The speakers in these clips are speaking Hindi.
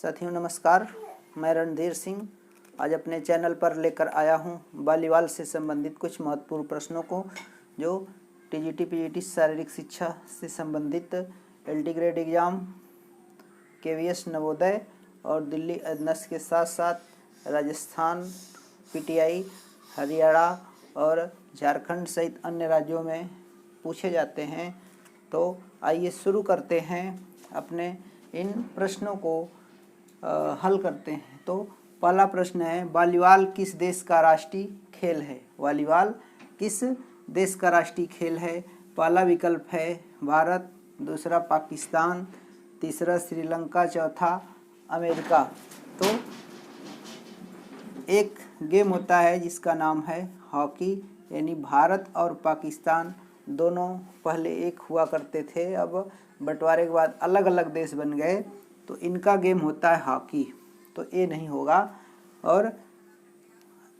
साथियों नमस्कार, मैं रणधीर सिंह आज अपने चैनल पर लेकर आया हूं वॉलीबॉल से संबंधित कुछ महत्वपूर्ण प्रश्नों को, जो टीजीटी पीजीटी शारीरिक शिक्षा से संबंधित LT grade exam, KVS Navodaya और दिल्ली एडनस के साथ साथ राजस्थान, पीटीआई, हरियाणा और झारखंड सहित अन्य राज्यों में पूछे जाते हैं। तो आइए शुरू करते हैं, अपने इन प्रश्नों को हल करते हैं। तो पहला प्रश्न है, वॉलीबॉल किस देश का राष्ट्रीय खेल है? वॉलीबॉल किस देश का राष्ट्रीय खेल है? पहला विकल्प है भारत, दूसरा पाकिस्तान, तीसरा श्रीलंका, चौथा अमेरिका। तो एक गेम होता है जिसका नाम है हॉकी, यानी भारत और पाकिस्तान दोनों पहले एक हुआ करते थे, अब बंटवारे के बाद अलग अलग देश बन गए, तो इनका गेम होता है हॉकी, तो ये नहीं होगा। और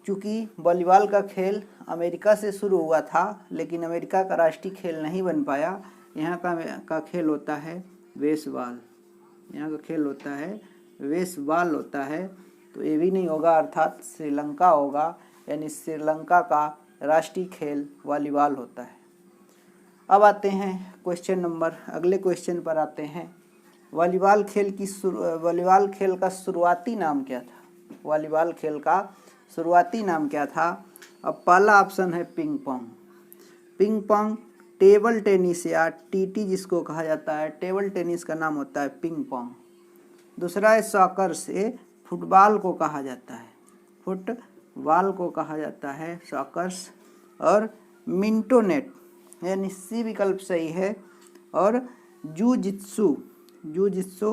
चूँकि वॉलीबॉल का खेल अमेरिका से शुरू हुआ था, लेकिन अमेरिका का राष्ट्रीय खेल नहीं बन पाया, यहाँ का खेल होता है बेसबॉल, यहाँ का खेल होता है बेसबॉल होता है, तो ये भी नहीं होगा, अर्थात श्रीलंका होगा, यानी श्रीलंका का राष्ट्रीय खेल वॉलीबॉल होता है। अब आते हैं अगले क्वेश्चन पर आते हैं। वॉलीबॉल खेल का शुरुआती नाम क्या था? वॉलीबॉल खेल का शुरुआती नाम क्या था? अब पहला ऑप्शन है ping pong. Ping pong table tennis या टीटी जिसको कहा जाता है, टेबल टेनिस का नाम होता है पिंग पोंग। दूसरा है सॉकर, से फुटबॉल को कहा जाता है, फुटबॉल को कहा जाता है सॉकर्स। और मिंटो नेट, यानी सी विकल्प सही है। और जूजित्सु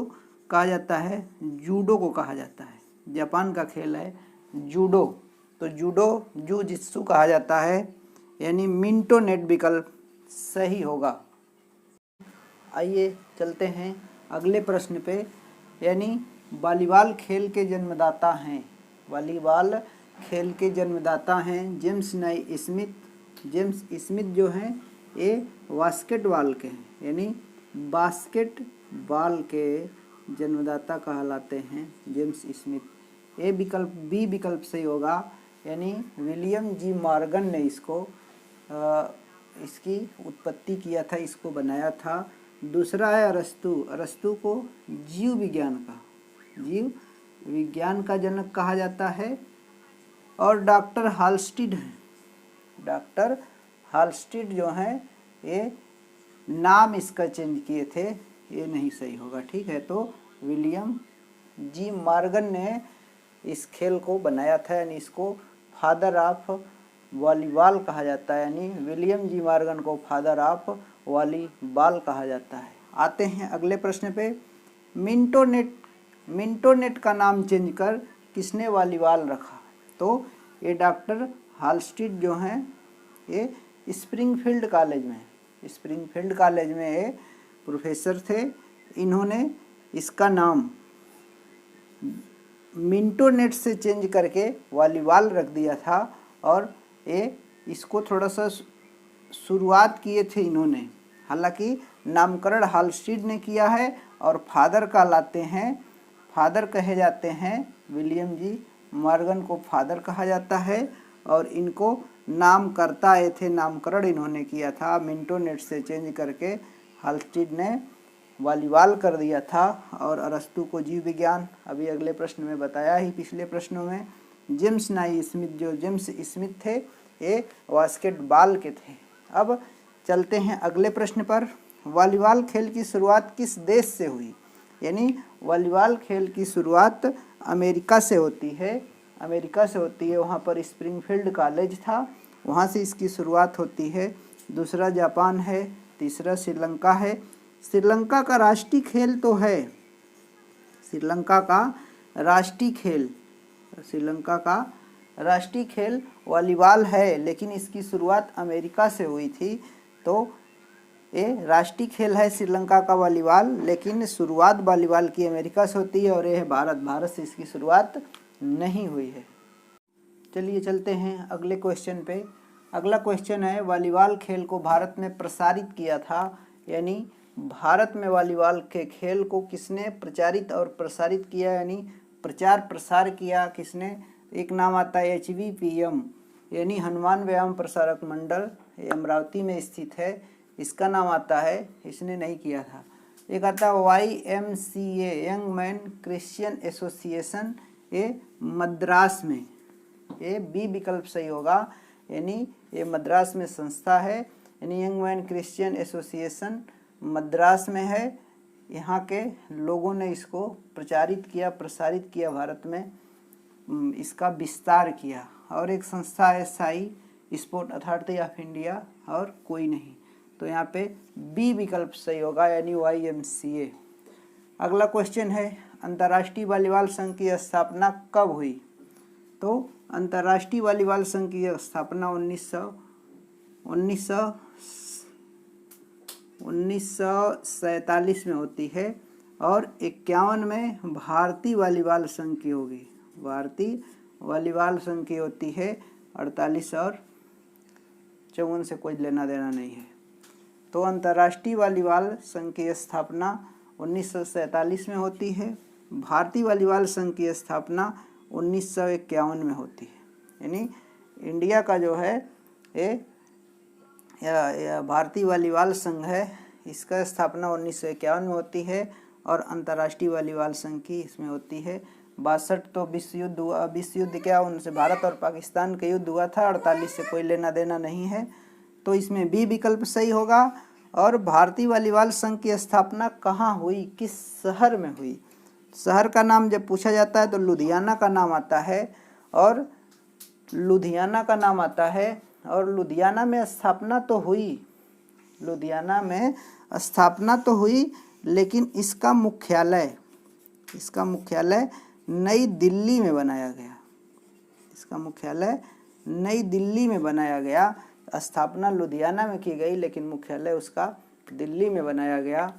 कहा जाता है, जूडो को कहा जाता है, जापान का खेल है जूडो, तो जूडो जूजित्सु कहा जाता है, यानी मिंटो नेट विकल्प सही होगा। आइए चलते हैं अगले प्रश्न पे, यानी वॉलीबॉल खेल के जन्मदाता हैं। वॉलीबॉल खेल के जन्मदाता हैं जेम्स नाइस्मिथ। जेम्स स्मिथ जो हैं ये बास्केटबॉल के हैं, यानी बास्केटबॉल के जन्मदाता कहलाते हैं जेम्स स्मिथ। ये विकल्प बी विकल्प सही होगा, यानी विलियम जी मॉर्गन ने इसकी उत्पत्ति किया था, इसको बनाया था। दूसरा है अरस्तु। अरस्तु को जीव विज्ञान का जनक कहा जाता है। और डॉक्टर हाल्स्टिड हैं, डॉक्टर हाल्स्टिड जो हैं ये नाम इसका चेंज किए थे, ये नहीं सही होगा, ठीक है। तो विलियम जी मॉर्गन ने इस खेल को बनाया था, यानी इसको फादर ऑफ वॉलीबॉल कहा जाता है, यानी विलियम जी मॉर्गन को फादर ऑफ वॉलीबॉल कहा जाता है। आते हैं अगले प्रश्न पे। मिंटो नेट का नाम चेंज कर किसने वॉलीबॉल रखा? तो ये डॉक्टर हाल्स्टिड जो हैं ये स्प्रिंगफील्ड कॉलेज में ये प्रोफेसर थे। इन्होंने इसका नाम मिंटो नेट से चेंज करके वॉलीबॉल रख दिया था, और ये इसको थोड़ा सा शुरुआत किए थे इन्होंने। हालांकि नामकरण हाल्स्टिड ने किया है, और फादर फादर कहे जाते हैं, विलियम जी मॉर्गन को फादर कहा जाता है, और इनको नामकर्ता ये थे, नामकरण इन्होंने किया था, मिंटो नेट से चेंज करके हाल्स्टिड ने वॉलीबॉल कर दिया था। और अरस्तु को जीव विज्ञान, अभी अगले प्रश्न में बताया ही, पिछले प्रश्नों में। जेम्स स्मिथ थे ये बास्केटबॉल के थे। अब चलते हैं अगले प्रश्न पर। वॉलीबॉल खेल की शुरुआत किस देश से हुई? यानी वॉलीबॉल खेल की शुरुआत अमेरिका से होती है, वहाँ पर स्प्रिंगफील्ड कॉलेज था, वहाँ से इसकी शुरुआत होती है। दूसरा जापान है, तीसरा श्रीलंका है। श्रीलंका का राष्ट्रीय खेल तो है, श्रीलंका का राष्ट्रीय खेल वॉलीबॉल है, लेकिन इसकी शुरुआत अमेरिका से हुई थी, तो ये राष्ट्रीय खेल है श्रीलंका का वॉलीबॉल, लेकिन शुरुआत वॉलीबॉल की अमेरिका से होती है, और ये है भारत से इसकी शुरुआत नहीं हुई है। चलिए चलते हैं अगले क्वेश्चन पे। अगला क्वेश्चन है, वॉलीबॉल खेल को भारत में प्रसारित किया था, यानी भारत में वॉलीबॉल के खेल को किसने प्रचारित और प्रसारित किया, यानी प्रचार प्रसार किया किसने? एक नाम आता है HVPM यानी हनुमान व्यायाम प्रसारक मंडल, ये अमरावती में स्थित है, इसका नाम आता है, इसने नहीं किया था। एक आता है YMCA young man Christian association, ये मद्रास में, ये बी विकल्प सही होगा, यानी ये मद्रास में संस्था है, यानी young man Christian association Madras में है। यहाँ के लोगों ने इसको प्रचारित किया, प्रसारित किया, भारत में इसका विस्तार किया। और एक संस्था है SI sport authority of India, और कोई नहीं, तो यहाँ पे बी विकल्प सही होगा, यानी YMCA। अगला क्वेश्चन है अंतर्राष्ट्रीय वॉलीबॉल संघ की स्थापना कब हुई? तो अंतर्राष्ट्रीय वॉलीबॉल संघ की स्थापना 1947 में होती है, और 51 में भारतीय वॉलीबॉल संघ की होगी, भारतीय वॉलीबॉल संघ की होती है। 48 और 54 से कोई लेना देना नहीं है। तो अंतर्राष्ट्रीय वॉलीबॉल संघ की स्थापना 1947 में होती है, भारतीय वॉलीबॉल संघ की स्थापना 1951 में होती है। यानी इंडिया का जो है ये भारतीय वॉलीबॉल संघ है, इसका स्थापना 1951 में होती है, और अंतर्राष्ट्रीय वॉलीबॉल संघ की इसमें होती है 62। तो विश्व युद्ध हुआ, विश्व युद्ध क्या, उनसे भारत और पाकिस्तान का युद्ध हुआ था, 48 से कोई लेना देना नहीं है, तो इसमें बी विकल्प सही होगा। और भारतीय वॉलीबॉल संघ की स्थापना कहाँ हुई, किस शहर में हुई? शहर का नाम जब पूछा जाता है तो लुधियाना का नाम आता है, और लुधियाना का नाम आता है, और लुधियाना में स्थापना तो हुई, लुधियाना में स्थापना तो हुई, लेकिन इसका मुख्यालय नई दिल्ली में बनाया गया, इसका मुख्यालय नई दिल्ली में बनाया गया। स्थापना लुधियाना में की गई, लेकिन मुख्यालय उसका दिल्ली में बनाया गया।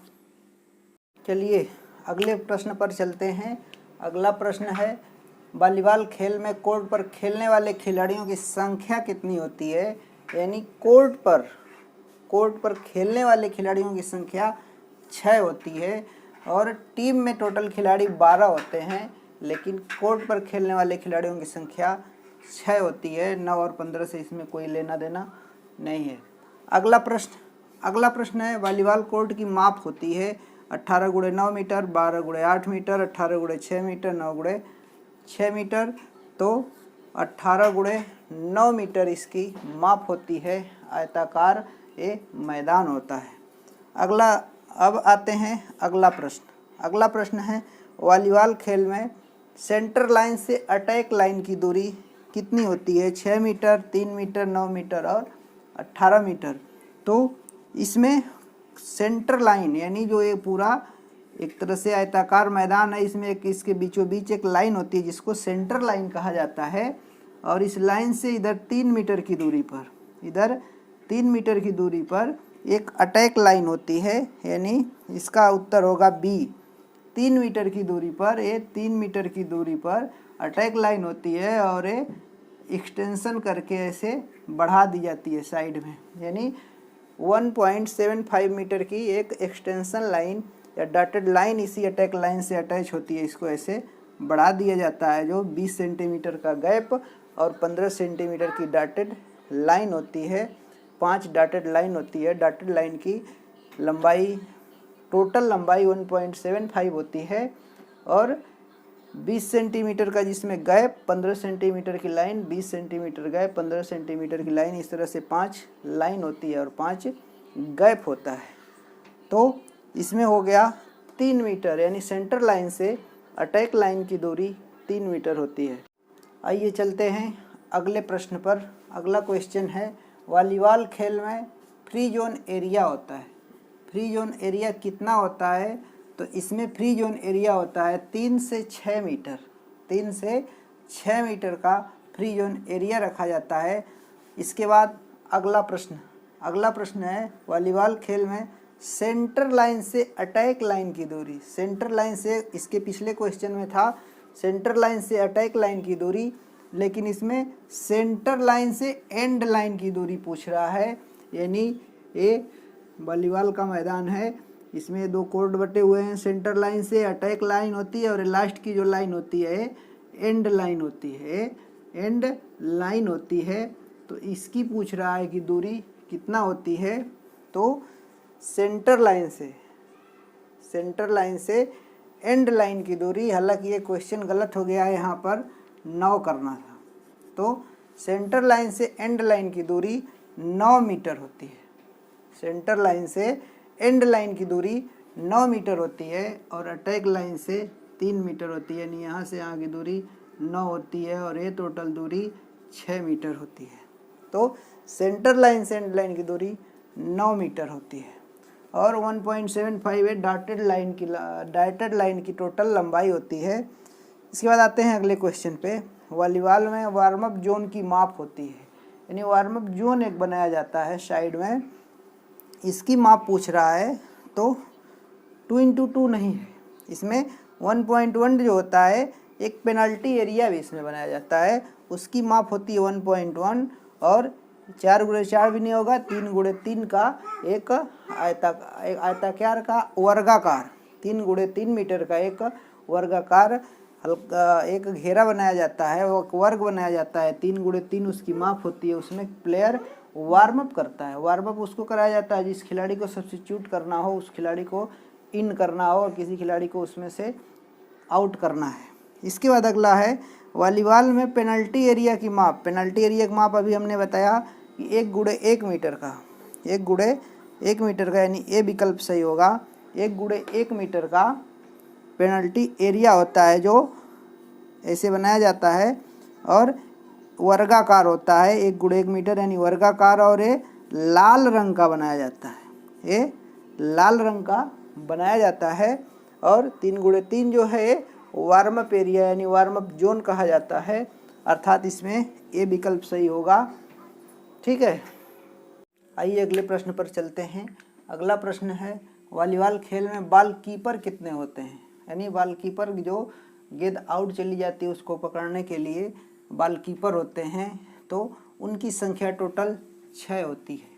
चलिए अगले प्रश्न पर चलते हैं। अगला प्रश्न है वॉलीबॉल खेल में कोर्ट पर खेलने वाले खिलाड़ियों की संख्या कितनी होती है? यानी कोर्ट पर खेलने वाले खिलाड़ियों की संख्या 6 होती है, और टीम में टोटल खिलाड़ी 12 होते हैं, लेकिन कोर्ट पर खेलने वाले खिलाड़ियों की संख्या 6 होती है। 9 और 15 से इसमें कोई लेना देना नहीं है। अगला प्रश्न है वॉलीबॉल कोर्ट की माप होती है 18x9 metre, 12x8 metre, 18x6 metre, 9x6 metre. तो 18x9 मीटर इसकी माप होती है, आयताकार ये मैदान होता है। अब आते हैं अगला प्रश्न है वॉलीबॉल खेल में सेंटर लाइन से अटैक लाइन की दूरी कितनी होती है? 6 मीटर, 3 मीटर, 9 मीटर और 18 मीटर। तो इसमें सेंटर लाइन यानी जो ये पूरा एक तरह से आयताकार मैदान है, इसमें एक इसके बीचों बीच एक लाइन होती है जिसको सेंटर लाइन कहा जाता है, और इस लाइन से इधर 3 मीटर की दूरी पर एक अटैक लाइन होती है, यानी इसका उत्तर होगा बी। 3 मीटर की दूरी पर, ये 3 मीटर की दूरी पर अटैक लाइन होती है, और ये एक्सटेंशन करके ऐसे बढ़ा दी जाती है साइड में, यानी 1.75 मीटर की एक एक्सटेंशन लाइन या डॉटेड लाइन इसी अटैक लाइन से अटैच होती है, इसको ऐसे बढ़ा दिया जाता है, जो 20 सेंटीमीटर का गैप और 15 सेंटीमीटर की डॉटेड लाइन होती है। 5 डॉटेड लाइन होती है। डॉटेड लाइन की लंबाई, टोटल लंबाई 1.75 होती है, और 20 सेंटीमीटर का जिसमें गैप, 15 सेंटीमीटर की लाइन, 20 सेंटीमीटर गैप, 15 सेंटीमीटर की लाइन, इस तरह से 5 लाइन होती है और 5 गैप होता है। तो इसमें हो गया 3 मीटर, यानी सेंटर लाइन से अटैक लाइन की दूरी 3 मीटर होती है। आइए चलते हैं अगले प्रश्न पर। अगला क्वेश्चन है वॉलीबॉल खेल में फ्री जोन एरिया होता है। फ्री जोन एरिया कितना होता है? तो इसमें फ्री जोन एरिया होता है 3 से 6 मीटर। 3 से 6 मीटर का फ्री जोन एरिया रखा जाता है। इसके बाद अगला प्रश्न है वॉलीबॉल खेल में सेंटर लाइन से अटैक लाइन की दूरी। सेंटर लाइन से, इसके पिछले क्वेश्चन में था सेंटर लाइन से अटैक लाइन की दूरी, लेकिन इसमें सेंटर लाइन से एंड लाइन की दूरी पूछ रहा है। यानी ये वॉलीबॉल का मैदान है, इसमें दो कोड बटे हुए हैं। सेंटर लाइन से अटैक लाइन होती है और लास्ट की जो लाइन होती है एंड लाइन होती है, एंड लाइन होती है। तो इसकी पूछ रहा है कि दूरी कितना होती है। तो सेंटर लाइन से एंड लाइन की दूरी, हालांकि ये क्वेश्चन गलत हो गया है, यहाँ पर 9 करना था। तो सेंटर लाइन से एंड लाइन की दूरी 9 मीटर होती है। सेंटर लाइन से एंड लाइन की दूरी 9 मीटर होती है और अटैक लाइन से 3 मीटर होती है, यानी यहाँ से यहाँ की दूरी 9 होती है और ये टोटल दूरी 6 मीटर होती है। तो सेंटर लाइन से एंड लाइन की दूरी 9 मीटर होती है और 1.75 डॉटेड लाइन की टोटल लंबाई होती है। इसके बाद आते हैं अगले क्वेश्चन पे। वॉलीबॉल में वार्म अप जोन की माप होती है, यानी वार्म अप जोन एक बनाया जाता है साइड में, इसकी माप पूछ रहा है। तो 2x2 नहीं है, इसमें 1.1 जो होता है एक पेनल्टी एरिया भी इसमें बनाया जाता है, उसकी माप होती है 1.1 और 4x4 भी नहीं होगा, 3x3 का एक आयताकार का वर्गाकार, 3x3 मीटर का एक वर्गाकार हल्का एक घेरा बनाया जाता है, वो वर्ग बनाया जाता है, 3x3 उसकी माप होती है। उसमें प्लेयर वार्म अप करता है। वार्म अप उसको कराया जाता है जिस खिलाड़ी को सब्स्टिट्यूट करना हो, उस खिलाड़ी को इन करना हो और किसी खिलाड़ी को उसमें से आउट करना है। इसके बाद अगला है वॉलीबॉल में पेनल्टी एरिया की माप। पेनल्टी एरिया की माप अभी हमने बताया कि 1x1 मीटर का, 1x1 मीटर का, यानी ए विकल्प सही होगा। 1x1 मीटर का पेनल्टी एरिया होता है जो ऐसे बनाया जाता है और वर्गाकार होता है। 1x1 मीटर यानी वर्गाकार और ये लाल रंग का बनाया जाता है, ये लाल रंग का बनाया जाता है। और 3x3 जो है वार्म अप एरिया यानी वार्म अप जोन कहा जाता है, अर्थात इसमें ए विकल्प सही होगा। ठीक है, आइए अगले प्रश्न पर चलते हैं। अगला प्रश्न है वॉलीबॉल खेल में बॉल कीपर कितने होते हैं, यानी बॉल कीपर जो गेंद आउट चली जाती है उसको पकड़ने के लिए बॉल कीपर होते हैं। तो उनकी संख्या टोटल 6 होती है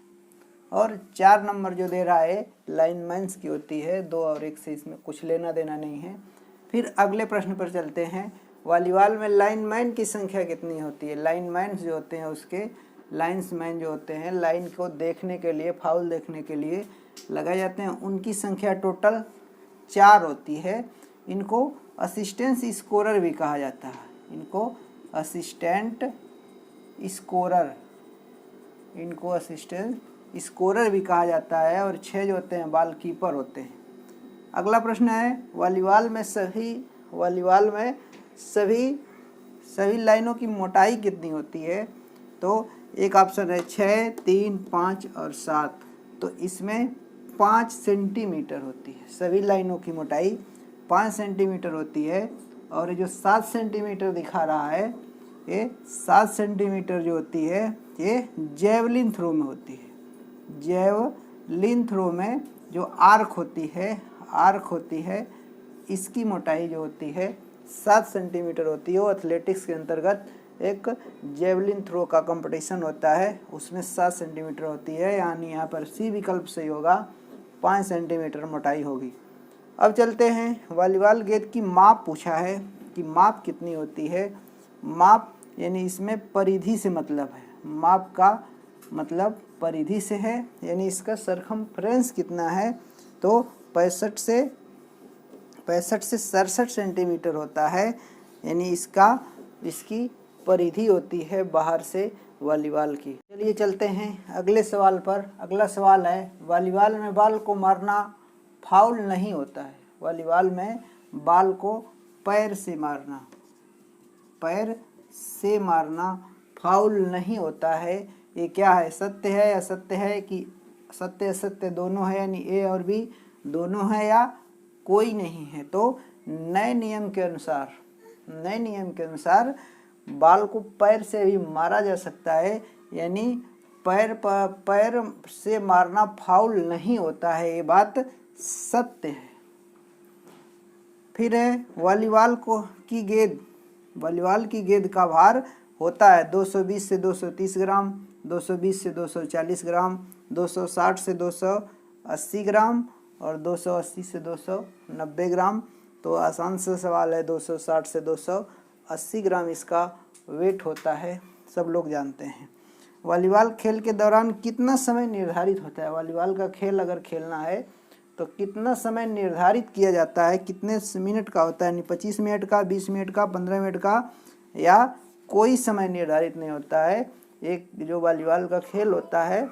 और 4 नंबर जो दे रहा है लाइनमैन्स की होती है, 2 और 1 से इसमें कुछ लेना देना नहीं है। फिर अगले प्रश्न पर चलते हैं। वॉलीबॉल में लाइनमैन की संख्या कितनी होती है। लाइनमैन जो होते हैं उसके लाइन्समैन जो होते हैं लाइन को देखने के लिए, फाउल देखने के लिए लगाए जाते हैं, उनकी संख्या टोटल 4 होती है। इनको असिस्टेंट स्कोरर भी कहा जाता है, इनको असिस्टेंट स्कोरर भी कहा जाता है और 6 जो होते हैं बॉल कीपर होते हैं। अगला प्रश्न है वॉलीबॉल में सभी लाइनों की मोटाई कितनी होती है। तो एक ऑप्शन है 6, 3, 5 और 7। तो इसमें 5 सेंटीमीटर होती है, सभी लाइनों की मोटाई 5 सेंटीमीटर होती है। और ये जो 7 सेंटीमीटर दिखा रहा है, ये 7 सेंटीमीटर जो होती है ये जेवलिन थ्रो में होती है। जेवलिन थ्रो में जो आर्क होती है इसकी मोटाई जो होती है 7 सेंटीमीटर होती है। वो एथलेटिक्स के अंतर्गत एक जेवलिन थ्रो का कंपटीशन होता है, उसमें 7 सेंटीमीटर होती है, यानी यहाँ पर सी विकल्प सही होगा, 5 सेंटीमीटर मोटाई होगी। अब चलते हैं वॉलीबॉल गेंद की माप पूछा है कि माप कितनी होती है। माप यानी इसमें परिधि से मतलब है, माप का मतलब परिधि से है, यानी इसका सरकमफ्रेंस कितना है। तो 65 से 67 सेंटीमीटर होता है, यानी इसकी परिधि होती है बाहर से वॉलीबॉल की। चलिए चलते हैं अगले सवाल पर। अगला सवाल है वॉलीबॉल में बॉल को मारना फाउल नहीं होता है। वॉलीबॉल में बॉल को पैर से मारना फाउल नहीं होता है। ये क्या है, सत्य है या असत्य है, कि सत्य असत्य दोनों है, यानी ए और बी दोनों है, या कोई नहीं है। तो नए नियम के अनुसार बॉल को पैर से भी मारा जा सकता है, यानी पैर से मारना फाउल नहीं होता है, ये बात सत्य है। फिर है वॉलीबॉल की गेंद का भार होता है 220 से 230 ग्राम, 220 से 240 ग्राम, 260 से 280 ग्राम और 280 से 290 ग्राम। तो आसान सा सवाल है, 260 से 280 ग्राम इसका वेट होता है, सब लोग जानते हैं। वॉलीबॉल खेल के दौरान कितना समय निर्धारित होता है? वॉलीबॉल का खेल अगर खेलना है तो कितना समय निर्धारित किया जाता है, कितने मिनट का होता है? 25 मिनट का, 20 मिनट का, 15 मिनट का, या कोई समय निर्धारित नहीं होता है। एक जो वॉलीबॉल का खेल होता है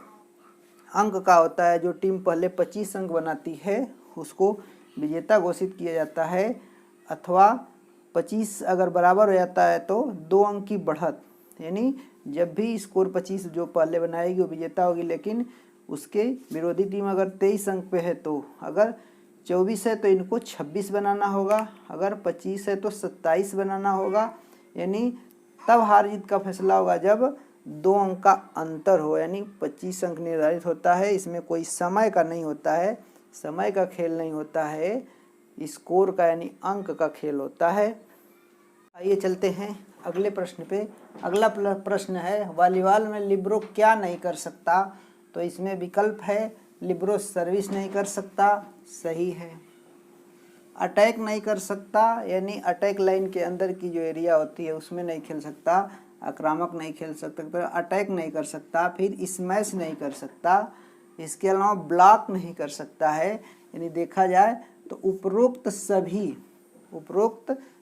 अंक का होता है। जो टीम पहले 25 अंक बनाती है उसको विजेता घोषित किया जाता है, अथवा 25 अगर बराबर हो जाता है तो 2 अंक की बढ़त, यानी जब भी स्कोर 25 जो पहले बनाएगी वो विजेता होगी। लेकिन उसके विरोधी टीम अगर 23 अंक पे है तो अगर 24 है तो इनको 26 बनाना होगा, अगर 25 है तो 27 बनाना होगा। यानी तब हार जीत का फैसला होगा जब 2 अंक का अंतर हो, यानी 25 अंक निर्धारित होता है। इसमें कोई समय का नहीं होता है, समय का खेल नहीं होता है, स्कोर का यानी अंक का खेल होता है। आइए चलते हैं अगले प्रश्न पे। अगला प्रश्न है, वॉलीबॉल में लिब्रो क्या नहीं कर सकता? तो इसमें विकल्प है, लिब्रो सर्विस नहीं कर सकता, सही है। अटैक नहीं कर सकता, यानी अटैक लाइन के अंदर की जो एरिया होती है उसमें नहीं खेल सकता, आक्रामक नहीं खेल सकता, अटैक नहीं कर सकता, फिर स्मैश नहीं कर सकता, इसके अलावा ब्लॉक नहीं कर सकता है। यानी देखा जाए तो उपरोक्त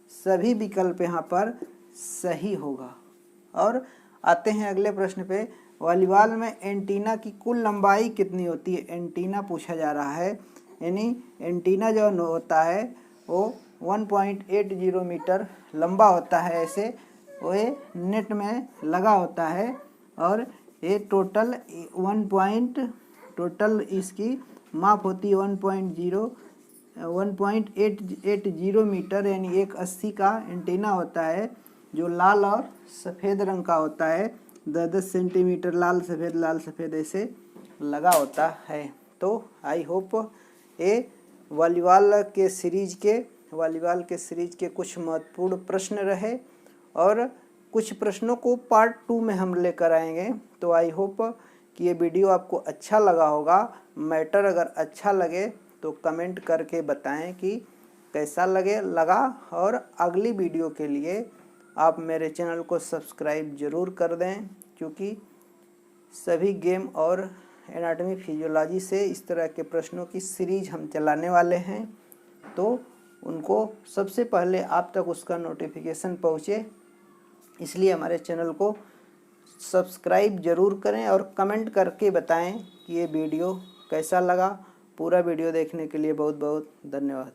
सभी विकल्प यहाँ पर सही होगा। और आते हैं अगले प्रश्न पे, वॉलीबॉल में एंटीना की कुल लंबाई कितनी होती है? एंटीना पूछा जा रहा है, यानी एंटीना जो होता है वो 1.80 मीटर लंबा होता है। ऐसे वो नेट में लगा होता है और ये टोटल इसकी माप होती है 1.80 मीटर, यानी 180 का एंटीना होता है जो लाल और सफ़ेद रंग का होता है। 10-10 सेंटीमीटर लाल सफ़ेद ऐसे लगा होता है। तो आई होप ये वॉलीबॉल के सीरीज के कुछ महत्वपूर्ण प्रश्न रहे, और कुछ प्रश्नों को पार्ट 2 में हम लेकर आएंगे। तो आई होप कि ये वीडियो आपको अच्छा लगा होगा। मैटर अगर अच्छा लगे तो कमेंट करके बताएं कि कैसा लगा, और अगली वीडियो के लिए आप मेरे चैनल को सब्सक्राइब ज़रूर कर दें, क्योंकि सभी गेम और एनाटॉमी फिजियोलॉजी से इस तरह के प्रश्नों की सीरीज हम चलाने वाले हैं। तो उनको सबसे पहले आप तक उसका नोटिफिकेशन पहुँचे, इसलिए हमारे चैनल को सब्सक्राइब ज़रूर करें और कमेंट करके बताएं कि ये वीडियो कैसा लगा। पूरा वीडियो देखने के लिए बहुत बहुत धन्यवाद।